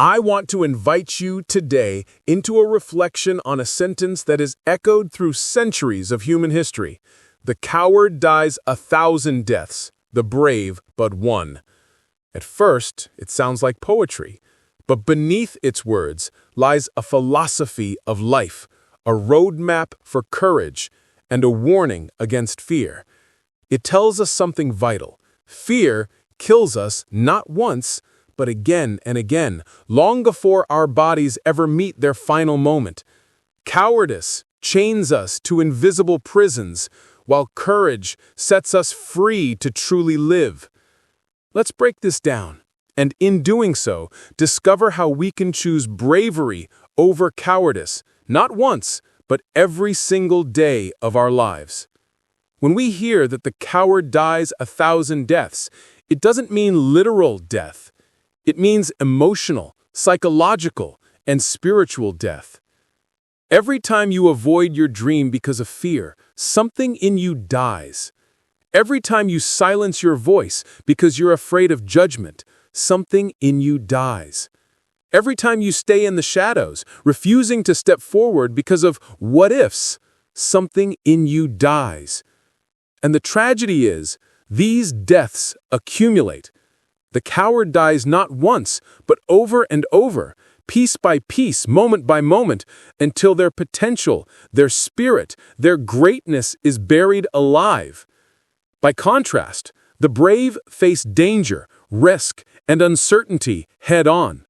I want to invite you today into a reflection on a sentence that is echoed through centuries of human history. The coward dies 1,000 deaths, the brave but one. At first, it sounds like poetry, but beneath its words lies a philosophy of life, a roadmap for courage, and a warning against fear. It tells us something vital. Fear kills us not once, but again and again, long before our bodies ever meet their final moment. Cowardice chains us to invisible prisons, while courage sets us free to truly live. Let's break this down, and in doing so, discover how we can choose bravery over cowardice, not once, but every single day of our lives. When we hear that the coward dies 1,000 deaths, it doesn't mean literal death. It means emotional, psychological, and spiritual death. Every time you avoid your dream because of fear, something in you dies. Every time you silence your voice because you're afraid of judgment, something in you dies. Every time you stay in the shadows, refusing to step forward because of what-ifs, something in you dies. And the tragedy is, these deaths accumulate. The coward dies not once, but over and over, piece by piece, moment by moment, until their potential, their spirit, their greatness is buried alive. By contrast, the brave face danger, risk, and uncertainty head-on.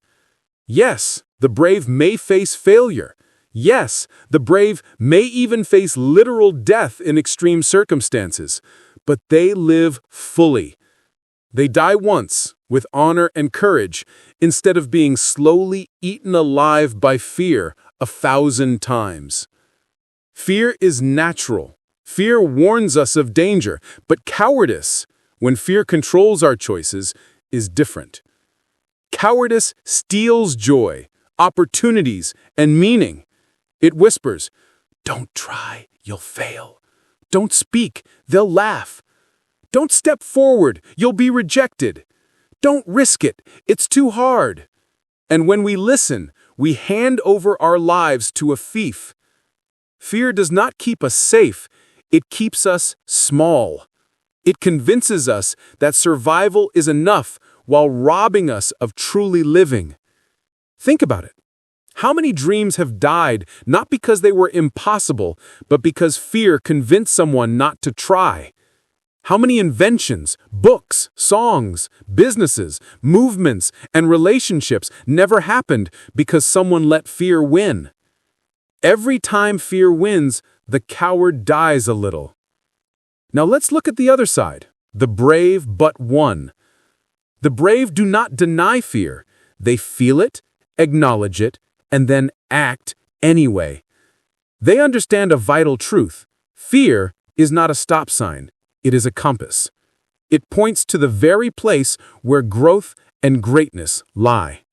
Yes, the brave may face failure. Yes, the brave may even face literal death in extreme circumstances, but they live fully. They die once, with honor and courage, instead of being slowly eaten alive by fear 1,000 times. Fear is natural. Fear warns us of danger, but cowardice, when fear controls our choices, is different. Cowardice steals joy, opportunities, and meaning. It whispers, "Don't try, you'll fail. Don't speak, they'll laugh. Don't step forward, you'll be rejected. Don't risk it, it's too hard." And when we listen, we hand over our lives to a thief. Fear does not keep us safe, it keeps us small. It convinces us that survival is enough while robbing us of truly living. Think about it. How many dreams have died not because they were impossible, but because fear convinced someone not to try? How many inventions, books, songs, businesses, movements, and relationships never happened because someone let fear win? Every time fear wins, the coward dies a little. Now let's look at the other side, the brave but one. The brave do not deny fear. They feel it, acknowledge it, and then act anyway. They understand a vital truth. Fear is not a stop sign. It is a compass. It points to the very place where growth and greatness lie.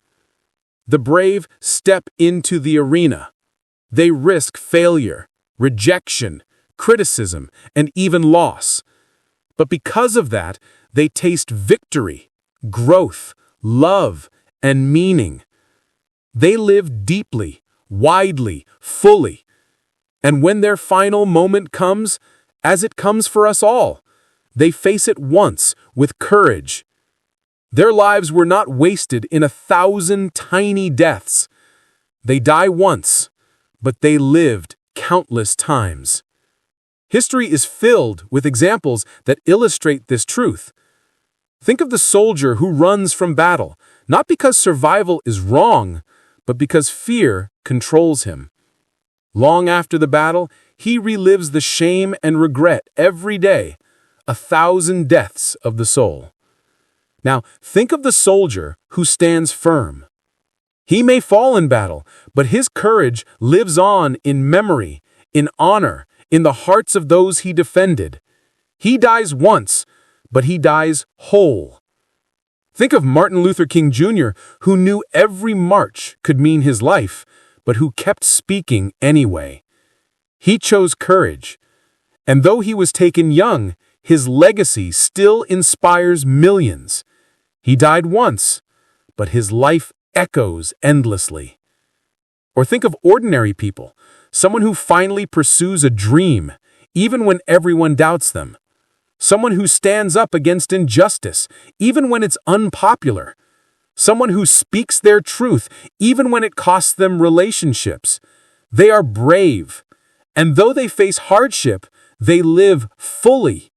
The brave step into the arena. They risk failure, rejection, criticism, and even loss. But because of that, they taste victory, growth, love, and meaning. They live deeply, widely, fully. And when their final moment comes, as it comes for us all, they face it once with courage. Their lives were not wasted in 1,000 tiny deaths. They die once, but they lived countless times. History is filled with examples that illustrate this truth. Think of the soldier who runs from battle, not because survival is wrong, but because fear controls him. Long after the battle, he relives the shame and regret every day, 1,000 deaths of the soul. Now, think of the soldier who stands firm. He may fall in battle, but his courage lives on in memory, in honor, in the hearts of those he defended. He dies once, but he dies whole. Think of Martin Luther King Jr., who knew every march could mean his life, but who kept speaking anyway. He chose courage, and though he was taken young, his legacy still inspires millions. He died once, but his life echoes endlessly. Or think of ordinary people, someone who finally pursues a dream, even when everyone doubts them. Someone who stands up against injustice, even when it's unpopular. Someone who speaks their truth, even when it costs them relationships. They are brave, and though they face hardship, they live fully.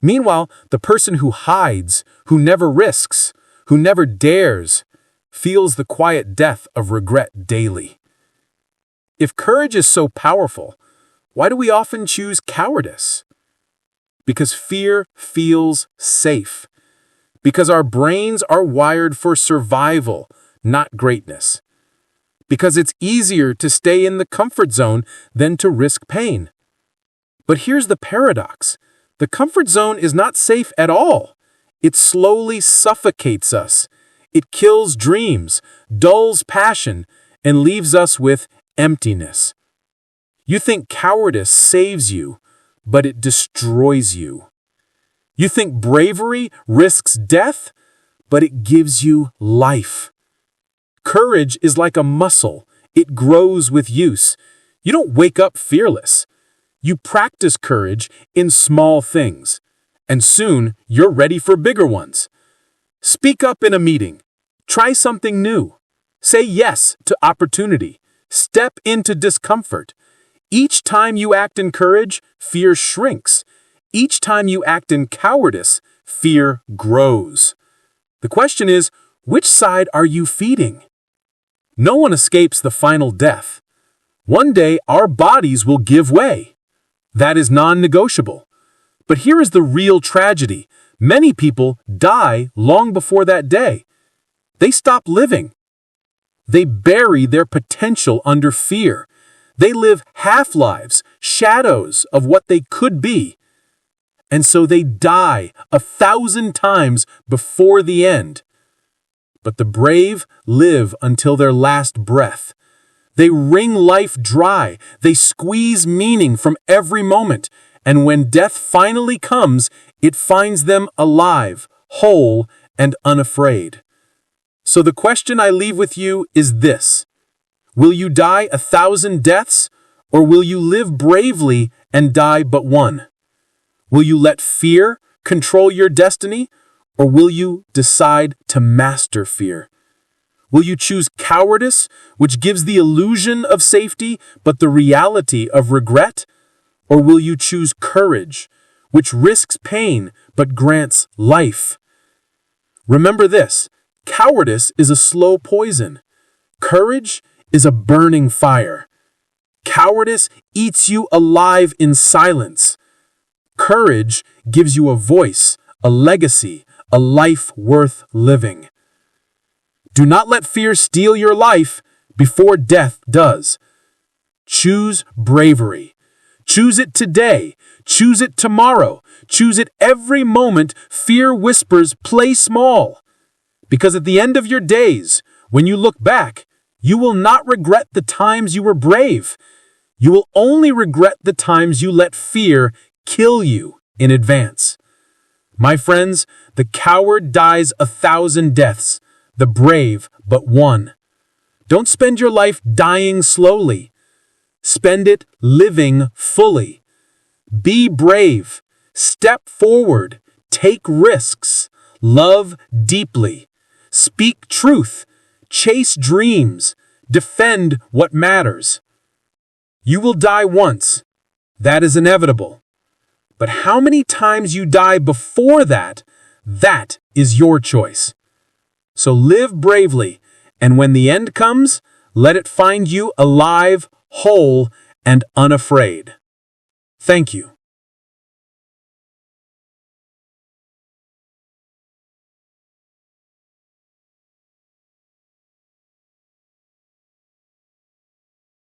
Meanwhile, the person who hides, who never risks, who never dares, feels the quiet death of regret daily. If courage is so powerful, why do we often choose cowardice? Because fear feels safe. Because our brains are wired for survival, not greatness. Because it's easier to stay in the comfort zone than to risk pain. But here's the paradox. The comfort zone is not safe at all. It slowly suffocates us. It kills dreams, dulls passion, and leaves us with emptiness. You think cowardice saves you, but it destroys you. You think bravery risks death, but it gives you life. Courage is like a muscle. It grows with use. You don't wake up fearless. You practice courage in small things, and soon you're ready for bigger ones. Speak up in a meeting. Try something new. Say yes to opportunity. Step into discomfort. Each time you act in courage, fear shrinks. Each time you act in cowardice, fear grows. The question is, which side are you feeding? No one escapes the final death. One day, our bodies will give way. That is non-negotiable. But here is the real tragedy. Many people die long before that day. They stop living. They bury their potential under fear. They live half-lives, shadows of what they could be. And so they die 1,000 times before the end. But the brave live until their last breath. They wring life dry. They squeeze meaning from every moment. And when death finally comes, it finds them alive, whole, and unafraid. So the question I leave with you is this. Will you die 1,000 deaths, or will you live bravely and die but one? Will you let fear control your destiny, or will you decide to master fear? Will you choose cowardice, which gives the illusion of safety but the reality of regret? Or will you choose courage, which risks pain but grants life? Remember this, cowardice is a slow poison. Courage is a burning fire. Cowardice eats you alive in silence. Courage gives you a voice, a legacy, a life worth living. Do not let fear steal your life before death does. Choose bravery. Choose it today. Choose it tomorrow. Choose it every moment fear whispers, play small. Because at the end of your days, when you look back, you will not regret the times you were brave. You will only regret the times you let fear kill you in advance. My friends, the coward dies 1,000 deaths, the brave but one. Don't spend your life dying slowly. Spend it living fully. Be brave. Step forward. Take risks. Love deeply. Speak truth. Chase dreams. Defend what matters. You will die once. That is inevitable. But how many times you die before that, that is your choice. So live bravely, and when the end comes, let it find you alive, whole, and unafraid. Thank you.